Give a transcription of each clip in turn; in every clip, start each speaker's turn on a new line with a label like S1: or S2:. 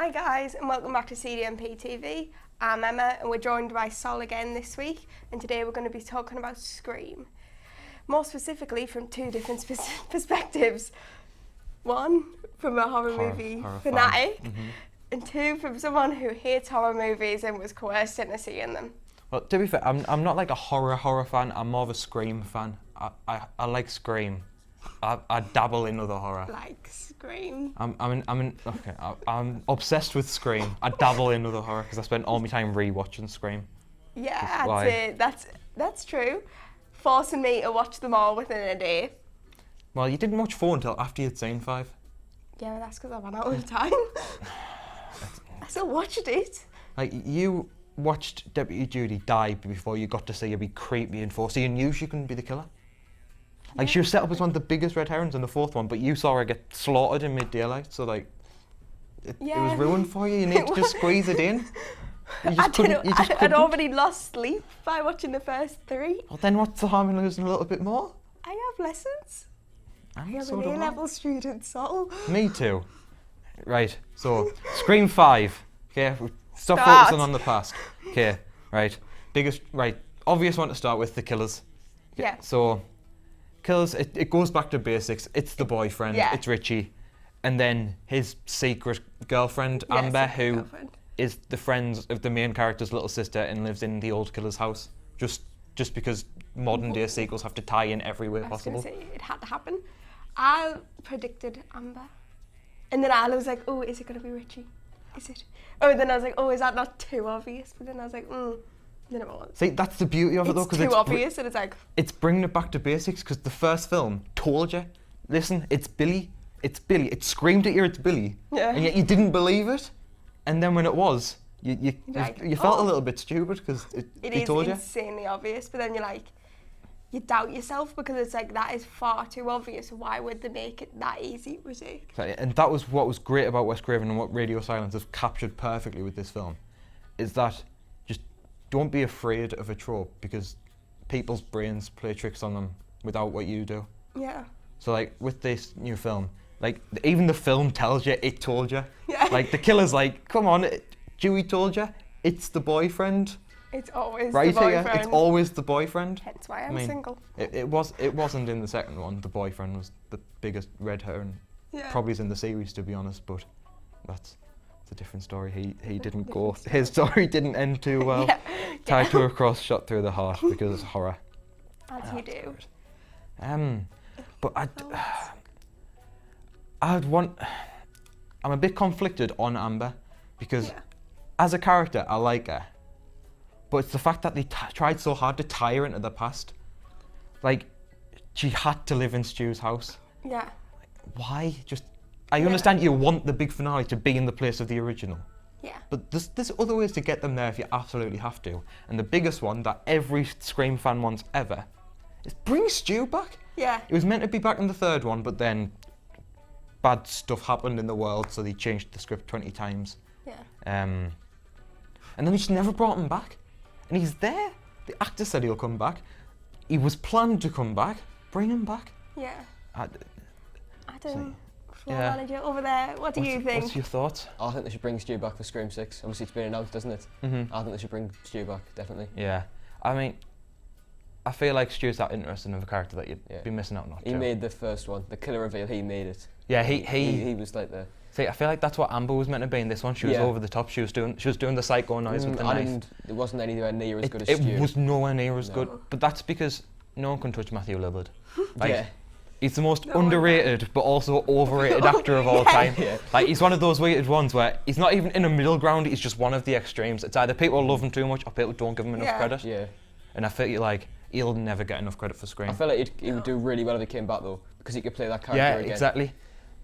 S1: Hi guys, and welcome back to CDMP TV. I'm Emma, and we're joined by Sol again this week, and today we're going to be talking about Scream. More specifically from two different perspectives. One, from a horror movie fanatic, and two, from someone who hates horror movies and was coerced into seeing them.
S2: Well, to be fair, I'm not like a horror fan, I'm more of a Scream fan. I like Scream. I dabble in other horror.
S1: Like Scream.
S2: I'm obsessed with Scream. I dabble in other horror because I spend all my time rewatching Scream.
S1: Yeah, that's true. Forcing me to watch them all within a day.
S2: Well, you didn't watch 4 until after you'd seen 5.
S1: Yeah, but that's because I ran out of time. I still watched it.
S2: Like, you watched Deputy Judy die before you got to see her be creepy and forced, so you knew she couldn't be the killer. Like, she was set up as one of the biggest red herrings in the 4th one, but you saw her get slaughtered in mid-daylight, so like, it was ruined for you. You need to just squeeze it in.
S1: I'd already lost sleep by watching the first 3.
S2: Well, then what's the harm in losing a little bit more?
S1: I have lessons. I'm
S2: so
S1: an A-level student, Sol.
S2: Me too. Right, so, Scream 5. Okay, stop focusing on the past. Okay, right. Obvious one to start with, the killers.
S1: Yeah.
S2: So, killers, it goes back to basics. It's the boyfriend, it's Richie, and then his secret girlfriend, Amber, who is the friend of the main character's little sister and lives in the old killer's house. Just because modern day sequels have to tie in every way possible.
S1: Say, it had to happen. I predicted Amber, and then I was like, oh, is it going to be Richie? Is it? Oh, and then I was like, oh, is that not too obvious? But then I was like, then it was.
S2: See, that's the beauty of it though, because it's
S1: too obvious, and it's like,
S2: it's bringing it back to basics. Because the first film told you, listen, it's Billy. It's Billy. It screamed at you, it's Billy. Yeah. And yet you didn't believe it, and then when it was, you felt a little bit stupid because it told you.
S1: It is insanely obvious, but then you're like, you doubt yourself because it's like, that is far too obvious. Why would they make it that easy? Was it?
S2: And that was what was great about Wes Craven and what Radio Silence has captured perfectly with this film, is that just don't be afraid of a trope because people's brains play tricks on them without what you do.
S1: Yeah.
S2: So like with this new film, like even the film tells you it told you.
S1: Yeah.
S2: Like the killer's like, come on, Dewey told you, it's the boyfriend.
S1: It's always
S2: right
S1: the boyfriend.
S2: Here, it's always the boyfriend.
S1: Hence why I'm single.
S2: It wasn't in the second one. The boyfriend was the biggest red herring. Yeah. Probably is in the series, to be honest, but it's a different story. He didn't go. His story didn't end too well. Tied to a cross, shot through the heart because horror.
S1: As you do.
S2: But I'm a bit conflicted on Amber because as a character I like her. But it's the fact that they tried so hard to tie her into the past. Like, she had to live in Stu's house.
S1: Yeah.
S2: Like, why? I understand you want the big finale to be in the place of the original.
S1: Yeah.
S2: But there's other ways to get them there if you absolutely have to. And the biggest one that every Scream fan wants ever is bring Stu back. Yeah. It was meant to be back in the 3rd one, but then bad stuff happened in the world, so they changed the script 20 times.
S1: Yeah.
S2: And then they just never brought him back. And he's there. The actor said he'll come back. He was planned to come back. Bring him back.
S1: Yeah. Adam, floor manager over there, what do you think?
S2: What's your thoughts?
S3: I think they should bring Stu back for Scream 6. Obviously it's been announced, doesn't it? I think they should bring Stu back, definitely.
S2: Yeah. I mean, I feel like Stu's that interesting of a character that you'd be missing out on.
S3: He made the first one. The killer reveal, he made it.
S2: Yeah,
S3: he was like the...
S2: See, I feel like that's what Amber was meant to be in this one. She was over the top. She was doing the psycho noise with the knife.
S3: It wasn't anywhere near as good as Stu.
S2: It was nowhere near as good. But that's because no one can touch Matthew Lillard. Like, he's the most underrated but also overrated actor of all time. Yeah. Like, he's one of those weird ones where he's not even in a middle ground. He's just one of the extremes. It's either people love him too much or people don't give him enough credit. Yeah. And I feel like he'll never get enough credit for Scream.
S3: I feel like he would do really well if he came back though, because he could play that character again.
S2: Yeah, exactly.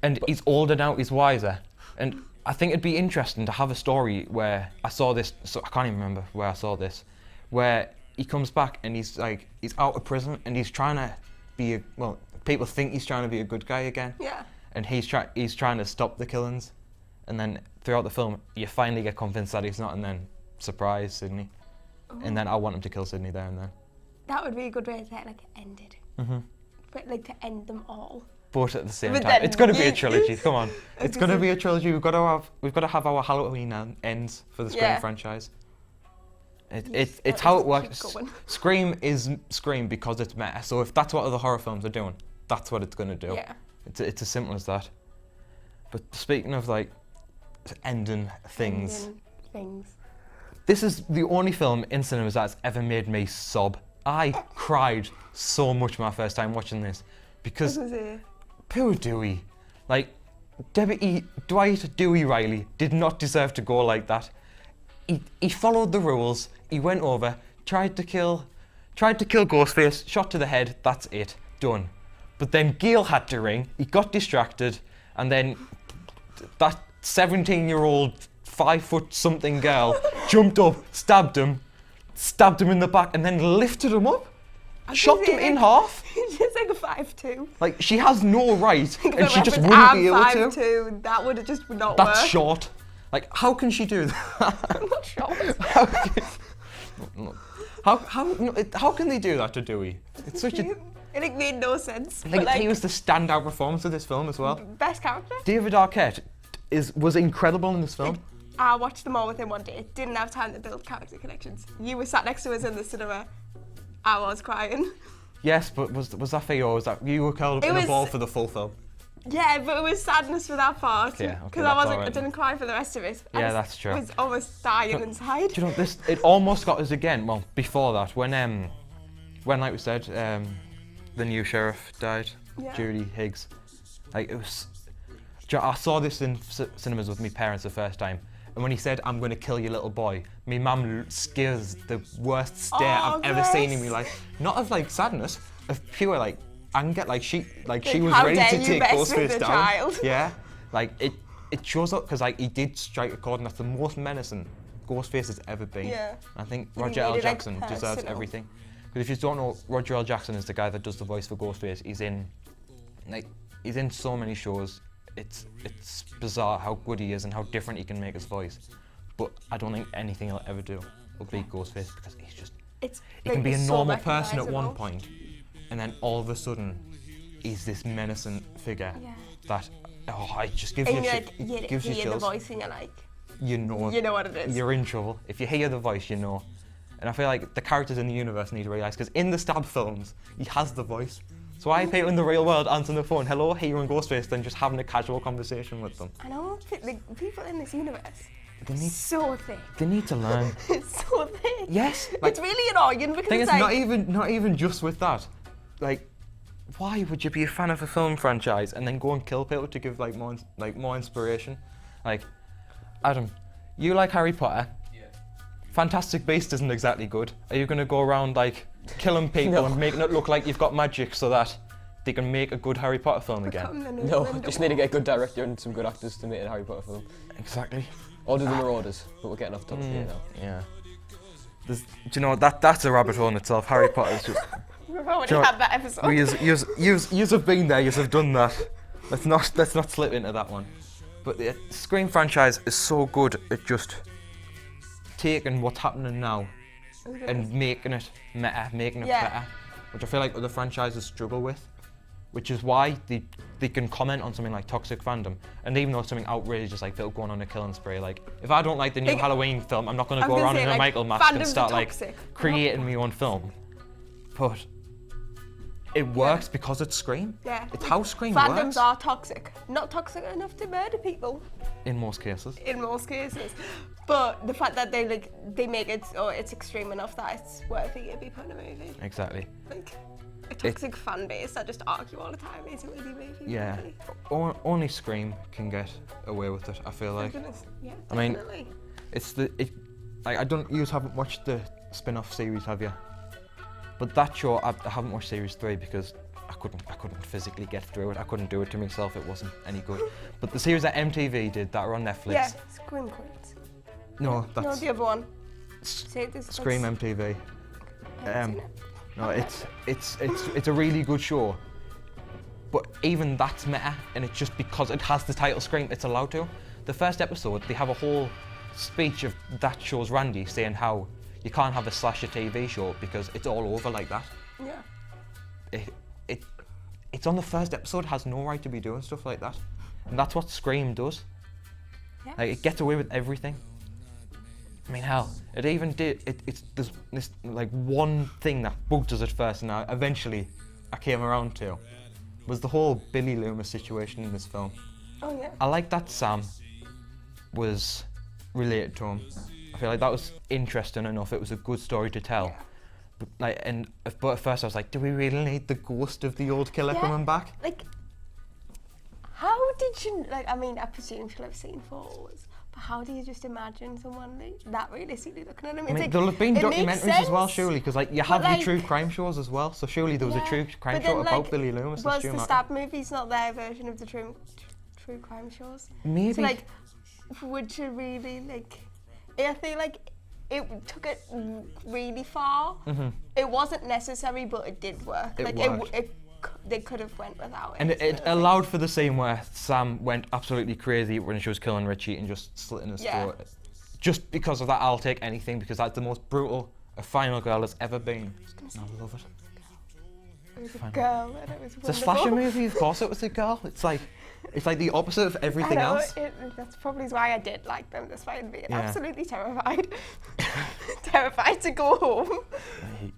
S2: And he's older now. He's wiser. And I think it'd be interesting to have a story where I saw this, so I can't even remember where I saw this, where he comes back and he's out of prison and he's trying to be people think he's trying to be a good guy again. Yeah. And he's trying to stop the killings. And then throughout the film, you finally get convinced that he's not, and then surprise, Sydney. Oh. And then I want him to kill Sydney there and then.
S1: That would be a good way to end it. But to end them all.
S2: but at the same
S1: But
S2: time,
S1: then
S2: it's going to be a
S1: you-
S2: trilogy. Come on, it's going to
S1: gonna
S2: be a trilogy. We've got to have our Halloween ends for the Scream
S1: Yeah.
S2: franchise. It's
S1: Let's
S2: how it
S1: just keep
S2: works.
S1: going.
S2: Scream is Scream because it's meta. So if that's what other horror films are doing, that's what it's going to do.
S1: Yeah.
S2: It's as simple as that. But speaking of like ending things,
S1: Ending things.
S2: this is the only film in cinemas that's ever made me sob. I cried so much my first time watching this because
S1: This was it.
S2: poor Dewey, like Dwight Dewey Riley did not deserve to go like that. He followed the rules. He went over, tried to kill Ghostface, shot to the head. That's it, done. But then Gale had to ring. He got distracted, and then that 17-year-old 5-foot-something girl jumped up, stabbed him in the back, and then lifted him up, chopped him in half.
S1: She's like a 5'2".
S2: Like, she has no right, and
S1: The
S2: she just
S1: reference,
S2: wouldn't
S1: I'm
S2: be able
S1: 5'2", that would have just not
S2: That's
S1: worked.
S2: short. Like, how can she do that?
S1: I'm not short.
S2: How can they do that to Dewey? It's such a...
S1: It made no sense.
S2: Like,
S1: but
S2: he was the standout performance of this film as well.
S1: best character.
S2: David Arquette was incredible in this film.
S1: I watched them all within one day. Didn't have time to build character connections. You were sat next to us in the cinema. I was crying.
S2: Yes, but was that for you, or was that you were curled up
S1: It
S2: in a
S1: was-
S2: ball for the full film?
S1: Yeah, but it was sadness for that part.
S2: Yeah, okay,
S1: Because
S2: that's
S1: I
S2: alright.
S1: didn't cry for the rest of it.
S2: Yeah, that's true.
S1: I was almost dying inside.
S2: Do you know this? It almost got us again. Well, before that, when like we said, the new sheriff died,
S1: Yeah.
S2: Judy Higgs. Like it was. Do you know, I saw this in cinemas with my parents the first time, and when he said, "I'm going to kill your little boy," my mum gives the worst stare
S1: Oh,
S2: I've ever seen in
S1: Grace.
S2: my life. Not of like sadness, of pure like anger. Like she
S1: Like,
S2: was
S1: how
S2: ready
S1: dare
S2: to
S1: you
S2: take
S1: mess with
S2: Ghostface
S1: the
S2: down.
S1: child.
S2: Yeah, like it shows up because like he did strike a chord, and that's the most menacing Ghostface has ever been.
S1: Yeah.
S2: I think
S1: You
S2: Roger L.
S1: made it, like,
S2: Jackson deserves
S1: personal.
S2: everything. Because if you don't know, Roger L. Jackson is the guy that does the voice for Ghostface. He's in so many shows. It's bizarre how good he is and how different he can make his voice. But I don't think anything he'll ever do will beat Ghostface because he's just.
S1: It's
S2: He can
S1: like,
S2: be a
S1: it's so
S2: normal person at one
S1: recognisable.
S2: point, and then all of a sudden, he's this menacing figure
S1: Yeah.
S2: that it just gives
S1: And
S2: you
S1: you're
S2: shit.
S1: like,
S2: It
S1: you
S2: gives you
S1: hear the
S2: chills.
S1: voice and you're like,
S2: You know
S1: what it is.
S2: You're in trouble. If you hear the voice, you know. And I feel like the characters in the universe need to realise, because in the Stab films, he has the voice. So why are people in the real world answering the phone, hello, hearing Ghostface, then just having a casual conversation with them?
S1: I know, like, people in this universe,
S2: They need,
S1: so thick.
S2: they need to learn.
S1: It's so thick.
S2: Yes. Like,
S1: It's really annoying because
S2: thing
S1: it's
S2: is,
S1: like,
S2: not even just with that. Like, why would you be a fan of a film franchise and then go and kill people to give like more inspiration? Like, Adam, you like Harry Potter. Fantastic Beast isn't exactly good. Are you going to go around like killing people
S3: No.
S2: and making it look like you've got magic so that they can make a good Harry Potter film again?
S1: become the new
S3: No,
S1: Grindelwald.
S3: just need to get a good director and some good actors to make a Harry Potter film.
S2: Exactly.
S3: Order the Marauders, but we're getting off topic here now.
S2: Yeah. Do you know that's a rabbit hole in itself. Harry Potter's just.
S1: We've already
S2: Do you know-
S1: had that episode.
S2: Yous have been there. Yous have done that. Let's not slip into that one. But the Scream franchise is so good at just taking what's happening now and making it meta, making it
S1: Yeah.
S2: better, which I feel like other franchises struggle with, which is why they can comment on something like toxic fandom, and even though it's something outrageous like people going on a killing spree, like if I don't like the new
S1: Like,
S2: Halloween film, I'm not going
S1: I
S2: to
S1: was
S2: go
S1: gonna
S2: around
S1: say,
S2: in a
S1: like,
S2: Michael mask and
S1: fandoms are
S2: start like
S1: toxic.
S2: creating my own film, but it works because it's Scream.
S1: Yeah.
S2: It's how Scream
S1: Fandoms
S2: works
S1: are toxic. Not toxic enough to murder people
S2: in most cases.
S1: in most cases. But the fact that they make it so it's extreme enough that it's worthy to be put in a movie.
S2: Exactly.
S1: Like a toxic fan base that just argue all the time isn't really movie.
S2: Yeah.
S1: Really.
S2: Only Scream can get away with it. I feel like.
S1: Yeah,
S2: I mean,
S1: definitely.
S2: I don't. You haven't watched the spin-off series, have you? But that show, I haven't watched series 3 because I couldn't physically get through it. I couldn't do it to myself. It wasn't any good. But the series that MTV did that are on Netflix.
S1: Yeah, Scream Queens.
S2: No,
S1: No,
S2: that's
S1: the other one. Say this.
S2: Scream
S1: that's-
S2: MTV.
S1: I haven't seen it.
S2: No, it's a really good show. But even that's meta, and it's just because it has the title Scream, it's allowed to. The first episode, they have a whole speech of that show's Randy saying how you can't have a slasher TV show because it's all over like that.
S1: Yeah.
S2: it's on the first episode, has no right to be doing stuff like that. And that's what Scream does.
S1: Yes.
S2: Like, it gets away with everything. I mean, hell, it even did. It's this like one thing that bugged us at first, and eventually I came around to, was the whole Billy Loomis situation in this film.
S1: Oh yeah.
S2: I like that Sam was related to him. I feel like that was interesting enough. It was a good story to tell.
S1: Yeah.
S2: But at first I was like, do we really need the ghost of the old killer
S1: Yeah.
S2: coming back?
S1: Like, how did you, like, I mean, I presume she'll have seen photos, but how do you just imagine someone like, that realistically looking at him?
S2: I
S1: It's
S2: mean,
S1: like,
S2: there'll have been
S1: it makes
S2: documentaries as well,
S1: sense,
S2: surely, because like you
S1: but,
S2: have your
S1: like,
S2: true crime shows as well. So surely there was a
S1: yeah,
S2: true crime
S1: but
S2: show
S1: then,
S2: about
S1: like,
S2: Billy Loomis.
S1: Was
S2: and Stu
S1: the
S2: Mack.
S1: Stab movies not their version of the true crime shows?
S2: Maybe.
S1: So, like, would you really, like, I feel like it took it really far.
S2: Mm-hmm.
S1: It wasn't necessary, but it did work.
S2: It
S1: Like,
S2: worked.
S1: they could have went without it.
S2: And it
S1: sort of thing.
S2: allowed for the scene where Sam went absolutely crazy when she was killing Richie and just slitting his
S1: Yeah.
S2: throat. Just because of that, I'll take anything, because that's the most brutal a final girl has ever been. I love it.
S1: It was a
S2: Fine.
S1: girl, and it was
S2: It's a
S1: wonderful.
S2: slasher movie, of course it was a girl. It's like the opposite of everything
S1: I know,
S2: else.
S1: That's probably why I did like them, despite being
S2: Yeah.
S1: absolutely terrified. Terrified to go home.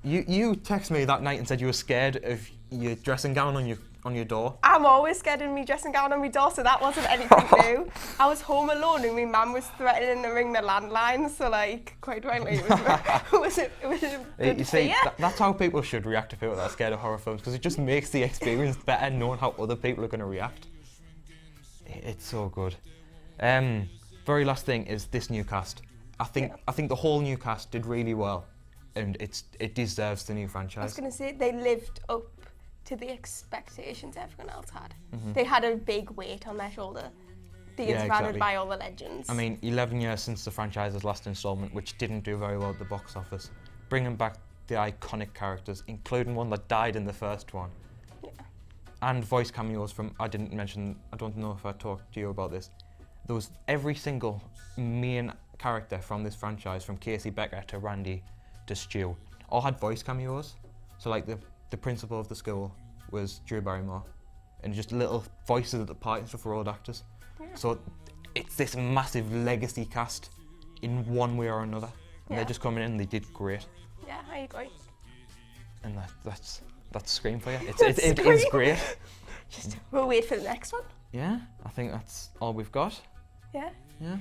S2: You texted me that night and said you were scared of your dressing gown on your door.
S1: I'm always scared of me dressing gown on my door, so that wasn't anything new. I was home alone and my mum was threatening to ring the landline, so like, quite frankly, it was a good
S2: You see,
S1: fear.
S2: that's how people should react to people that are scared of horror films, because it just makes the experience better knowing how other people are going to react. It's so good. Very last thing is this new cast. I think the whole new cast did really well, and it deserves the new
S1: I was
S2: franchise.
S1: going to say, they lived up to the expectations everyone else had.
S2: Mm-hmm.
S1: They had a big weight on their shoulder, being
S2: Yeah,
S1: surrounded
S2: exactly.
S1: by all the legends.
S2: I mean, 11 years since the franchise's last installment, which didn't do very well at the box office, bringing back the iconic characters, including one that died in the first one,
S1: Yeah.
S2: and voice cameos from, I didn't mention, I don't know if I talked to you about this, there was every single main character from this franchise, from Casey Becker to Randy to Stu, all had voice cameos. So like the principal of the school was Drew Barrymore, and just little voices at the party and stuff for old actors.
S1: Yeah.
S2: So it's this massive legacy cast in one way or another, and
S1: Yeah.
S2: they're just coming in and they did great.
S1: Yeah, I agree.
S2: And that's Scream for you. It
S1: That's
S2: is
S1: Scream.
S2: great.
S1: Just we'll wait for the next one.
S2: Yeah, I think that's all we've got.
S1: Yeah.
S2: Yeah.